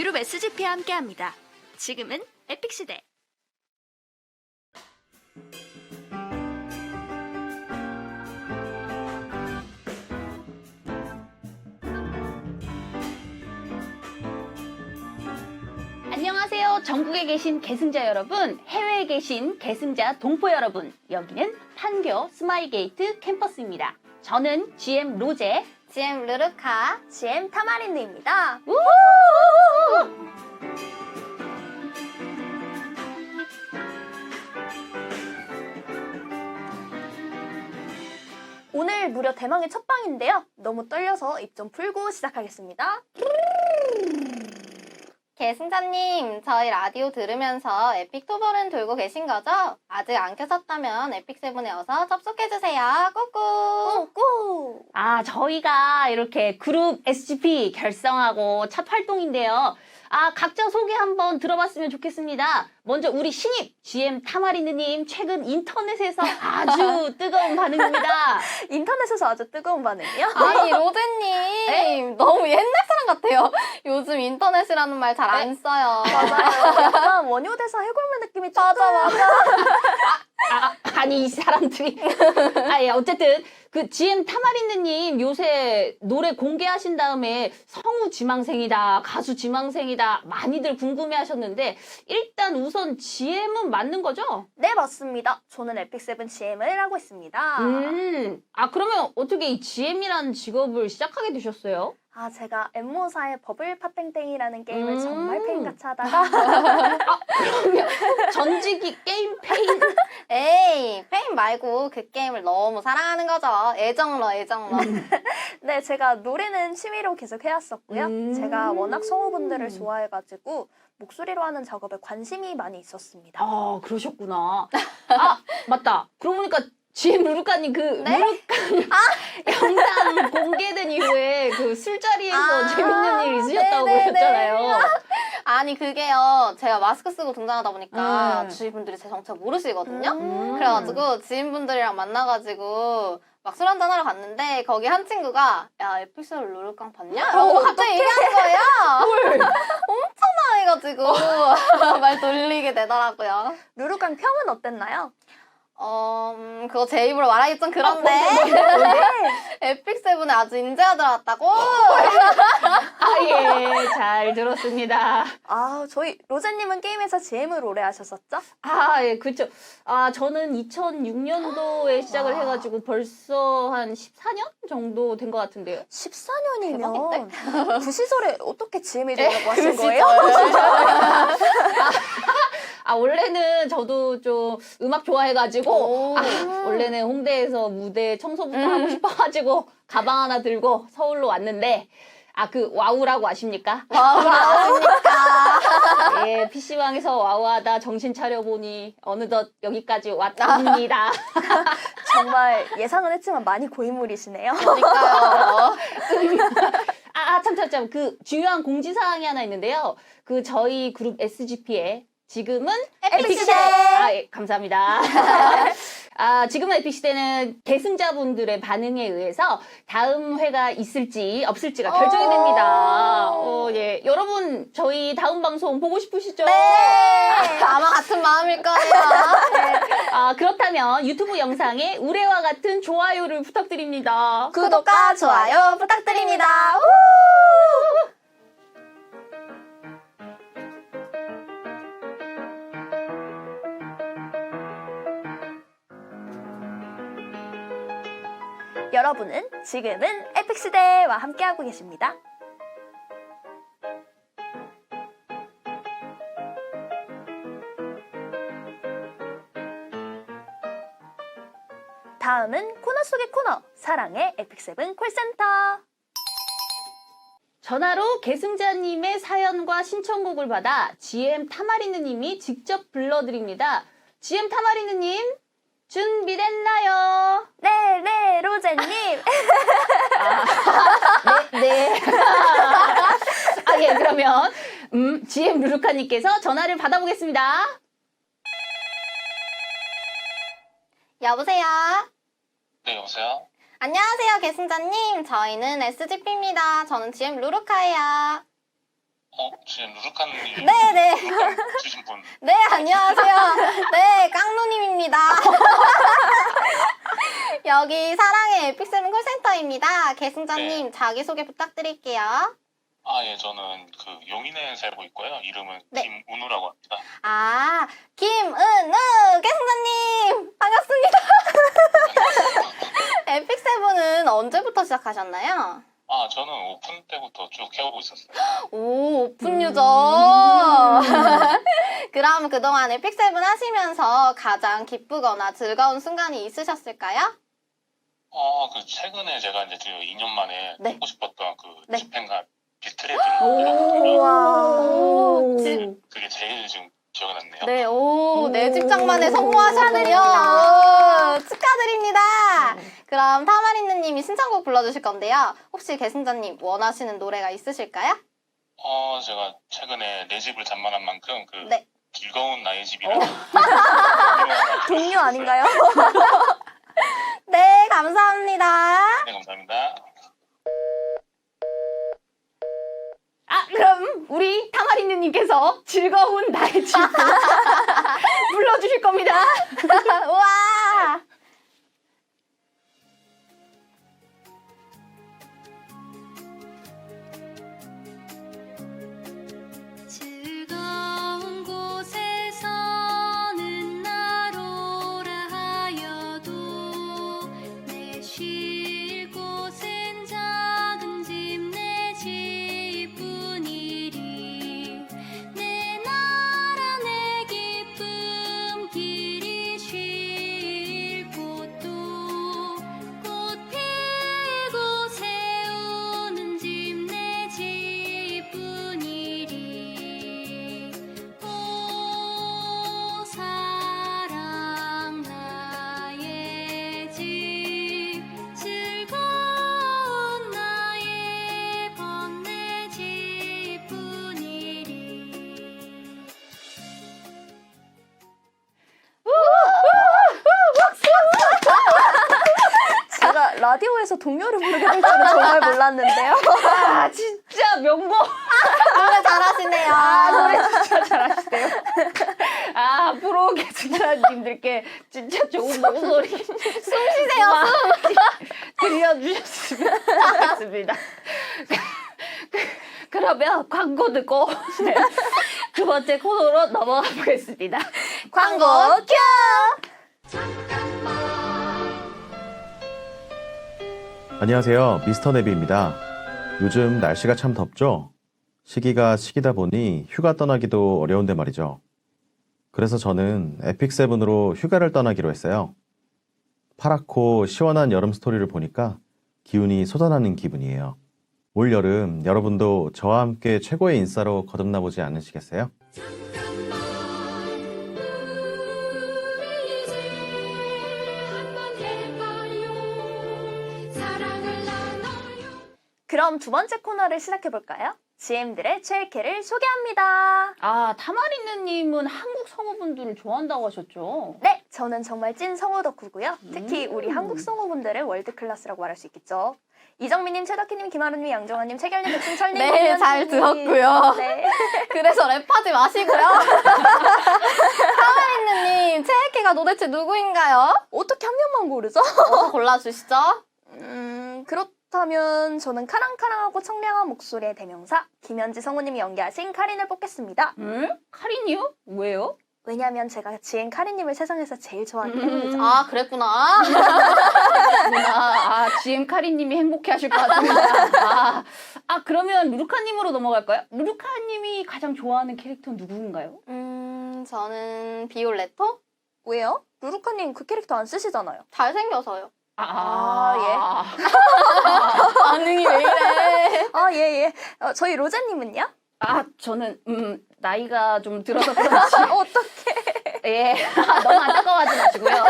그룹 SGP와 함께합니다. 지금은 에픽 시대. 안녕하세요. 전국에 계신 계승자 여러분, 해외에 계신 계승자 동포 여러분, 여기는 판교 스마일게이트 캠퍼스입니다. 저는 GM 로제, GM 루루카, GM 타마린드입니다. 오늘 무려 대망의 첫 방인데요. 너무 떨려서 입 좀 풀고 시작하겠습니다. 계승자님, 저희 라디오 들으면서 에픽토벌은 돌고 계신 거죠? 아직 안 켜셨다면 에픽세븐에 어서 접속해주세요. 꾹꾹! 꾹꾹! 저희가 이렇게 그룹 SGP 결성하고 첫 활동인데요. 각자 소개 한번 들어봤으면 좋겠습니다. 먼저 우리 신입 GM 타마린드님, 최근 인터넷에서 아주 뜨거운 반응입니다. 인터넷에서 아주 뜨거운 반응이요? 아니 로제님 너무 옛날 사람 같아요. 요즘 인터넷이라는 말 잘 안 써요. 맞아요. 약간 원효대사 해골물 느낌이 조금. 맞아. 아니 이 사람들이 예, 어쨌든 그 GM 타마린드님 요새 노래 공개하신 다음에 성우 지망생이다, 가수 지망생이다 많이들 궁금해하셨는데 일단 우선 GM은 맞는 거죠? 네, 맞습니다. 저는 에픽세븐 GM을 하고 있습니다. 그러면 어떻게 이 GM이라는 직업을 시작하게 되셨어요? 제가 엠모사의 버블 팥땡땡이라는 게임을 정말 페인같이 하다가 그러면 전직이 게임 페인? 에이 페인 말고 그 게임을 너무 사랑하는 거죠. 애정러. 네, 제가 노래는 취미로 계속 해왔었고요. 제가 워낙 성우분들을 좋아해가지고 목소리로 하는 작업에 관심이 많이 있었습니다. 그러셨구나. 맞다. 그러고 보니까 GM 루루카님 네? 루루카 영상 공개된 이후에 그 술자리에서 재밌는 일 있으셨다고 그러셨잖아요. 아니 그게요. 제가 마스크 쓰고 등장하다 보니까 주위 분들이 제 정체 모르시거든요. 그래가지고 지인분들이랑 만나가지고 막 술 한잔 하러 갔는데 거기 한 친구가 야 에픽세븐 루루깡 봤냐? 라고 갑자기 얘기하는 거예요. 엄청 나해가지고 말 돌리게 되더라고요. 루루깡 평은 어땠나요? 그거 제 입으로 말하기 좀 그런데 에픽세븐에 아주 인재가 들어왔다고? 예, 잘 들었습니다. 저희 로제님은 게임에서 GM을 오래 하셨었죠? 예, 그렇죠. 저는 2006년도에 시작을 해가지고 벌써 한 14년 정도 된 것 같은데요. 14년이면 그 시절에 어떻게 GM이 되려고 하신 그 거예요? 원래는 저도 좀 음악 좋아해가지고 원래는 홍대에서 무대 청소부터 하고 싶어가지고 가방 하나 들고 서울로 왔는데 그 와우라고 아십니까? 예, PC방에서 와우하다 정신 차려보니 어느덧 여기까지 왔답니다. 정말 예상은 했지만 많이 고인물이시네요. 그러니까요. 참. 그 중요한 공지사항이 하나 있는데요. 그 저희 그룹 SGP의 지금은 에픽시대! 예, 감사합니다. 지금은 에픽시대는 계승자분들의 반응에 의해서 다음 회가 있을지 없을지가 결정이 됩니다. 예. 여러분, 저희 다음 방송 보고 싶으시죠? 네. 아마 같은 마음일 거예요. 그렇다면 유튜브 영상에 우레와 같은 좋아요를 부탁드립니다. 구독과 좋아요 부탁드립니다. 여러분은 지금은 에픽시대와 함께하고 계십니다. 다음은 코너 속의 코너, 사랑의 에픽세븐 콜센터. 전화로 계승자님의 사연과 신청곡을 받아 GM 타마린드님이 직접 불러드립니다. GM 타마린드님, 준비됐나요? 네, 로제님. 네. 예, 그러면 GM 루루카님께서 전화를 받아보겠습니다. 여보세요? 네, 여보세요? 안녕하세요, 계승자님. 저희는 SGP입니다. 저는 GM 루루카예요. 지금 루루카님. 네네. 주신 분. 네, 안녕하세요. 네, 깡누님입니다. 여기 사랑의 에픽세븐 콜센터입니다. 계승자님 자기소개 부탁드릴게요. 예, 저는 그 용인에 살고 있고요. 이름은 네. 김은우라고 합니다. 아, 김은우 계승자님 반갑습니다. 에픽세븐은 언제부터 시작하셨나요? 저는 오픈 때부터 쭉 해오고 있었어요. 오, 오픈 유저. 그럼 그동안 에픽세븐 하시면서 가장 기쁘거나 즐거운 순간이 있으셨을까요? 그 최근에 제가 이제 지금 2년 만에 네. 하고 싶었던 그 네. 집행관 비트레드를 들었거든요. 오, 그게 제일 지금 기억에 남네요. 네, 오, 내 직장만에 성공하셨군요. 오, 축하드립니다. 그럼 타마린느님이 신청곡 불러주실 건데요. 혹시 계승자님 원하시는 노래가 있으실까요? 제가 최근에 내 집을 잠만한 만큼 그 네. 즐거운 나의 집이라는 동료 아닌가요? 네, 감사합니다. 네, 감사합니다. 그럼 우리 타마리느님께서 즐거운 나의 집 불러주실 겁니다. 우와. 즐거운 곳에서는 나로라 하여도 내 쉴 곳은 작은 집 내 집뿐이리 내 나라 내 기쁨 길이 쉴 곳도 꽃 피고 세우는 집 내 집뿐이리 오 사랑 나의 집 즐거운 나의 번내 집뿐이리 제가 라디오에서 동요를 부르게 될 줄은 정말 몰랐는데요. 진짜 명곡. 노래 잘하시네요. 노래 진짜 잘하시네요. 앞으로 계승자님들께 진짜 좋은 목소리 숨 쉬세요. 들려주셨으면 좋겠습니다. 그러면 광고 듣고 두 번째 코너로 넘어가 보겠습니다. 광고 큐! 안녕하세요. 미스터 네비입니다. 요즘 날씨가 참 덥죠? 시기가 시기다 보니 휴가 떠나기도 어려운데 말이죠. 그래서 저는 에픽세븐으로 휴가를 떠나기로 했어요. 파랗고 시원한 여름 스토리를 보니까 기운이 솟아나는 기분이에요. 올 여름 여러분도 저와 함께 최고의 인싸로 거듭나 보지 않으시겠어요? 우리 이제 한번 해봐요 사랑을 나눠요 그럼 두 번째 코너를 시작해볼까요? GM들의 최애캐를 소개합니다. 타마리느님은 한국 성우분들을 좋아한다고 하셨죠? 네, 저는 정말 찐 성우 덕후고요. 특히 우리 한국 성우분들의 월드 클래스라고 말할 수 있겠죠. 이정민님, 최덕희님, 김아루님, 양정환님, 최결님, 백승철님. 네, 잘 들었고요. 네. 그래서 랩하지 마시고요. 타마린느님, 최애캐가 도대체 누구인가요? 어떻게 한 명만 고르죠? 어서 골라주시죠. 그렇다면 저는 카랑카랑하고 청량한 목소리의 대명사 김현지 성우님이 연기하신 카린을 뽑겠습니다. 카린이요? 왜요? 왜냐하면 제가 지엔 카린님을 세상에서 제일 좋아하기 때문이죠. 아, 그랬구나. GM 카린님이 행복해 하실 것 같습니다. 그러면 루루카님으로 넘어갈까요? 루루카님이 가장 좋아하는 캐릭터는 누구인가요? 저는 비올레토? 왜요? 루루카님 그 캐릭터 안 쓰시잖아요. 잘생겨서요. 반응이 왜 이래? 예. 저희 로제님은요? 저는 나이가 좀 들어서 그렇지. 어떡해. 예, 너무 안타까워하지 마시고요.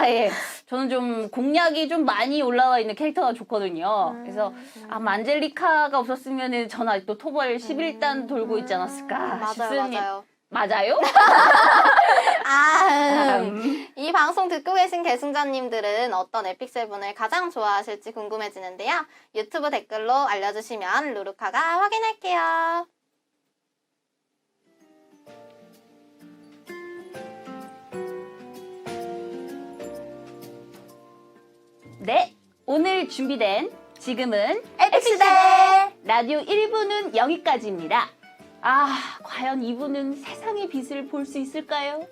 예, 저는 좀 공략이 좀 많이 올라와 있는 캐릭터가 좋거든요. 그래서 만젤리카가 없었으면은 전 아직도 토벌 11단 돌고 있지 않았을까 맞아요, 싶습니다. 맞아요. 맞아요? 이 방송 듣고 계신 계승자님들은 어떤 에픽7을 가장 좋아하실지 궁금해지는데요. 유튜브 댓글로 알려주시면 루루카가 확인할게요. 네, 오늘 준비된 지금은 에픽시대! 라디오 1부는 여기까지입니다. 아, 과연 2부는 세상의 빛을 볼 수 있을까요?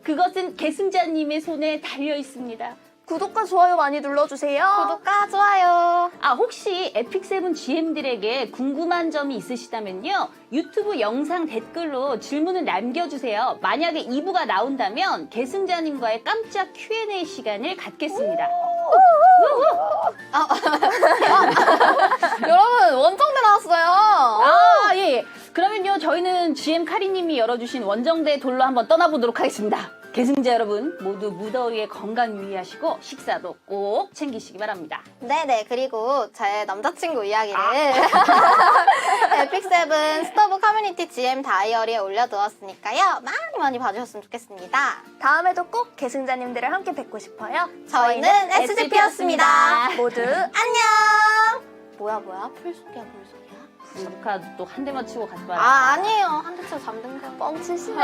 그것은 계승자님의 손에 달려 있습니다. 구독과 좋아요 많이 눌러주세요. 구독과 좋아요. 아, 혹시 에픽7 GM들에게 궁금한 점이 있으시다면요. 유튜브 영상 댓글로 질문을 남겨주세요. 만약에 2부가 나온다면 계승자님과의 깜짝 Q&A 시간을 갖겠습니다. 여러분 원정대 나왔어요. 아, 예. 그러면요, 저희는 GM 카리님이 열어주신 원정대 돌로 한번 떠나보도록 하겠습니다. 계승자 여러분, 모두 무더위에 건강 유의하시고 식사도 꼭 챙기시기 바랍니다. 네네, 그리고 제 남자친구 이야기를 에픽7 스토브 커뮤니티 GM 다이어리에 올려두었으니까요. 많이 많이 봐주셨으면 좋겠습니다. 다음에도 꼭 계승자님들을 함께 뵙고 싶어요. 저희는 SGP였습니다. 모두 안녕! 뭐야, 풀속이야, 물속이야? 루카 또 한 대만 치고 가지 마라. 아, 아니에요. 한 대 치고 잠든 거. 뻥치시네.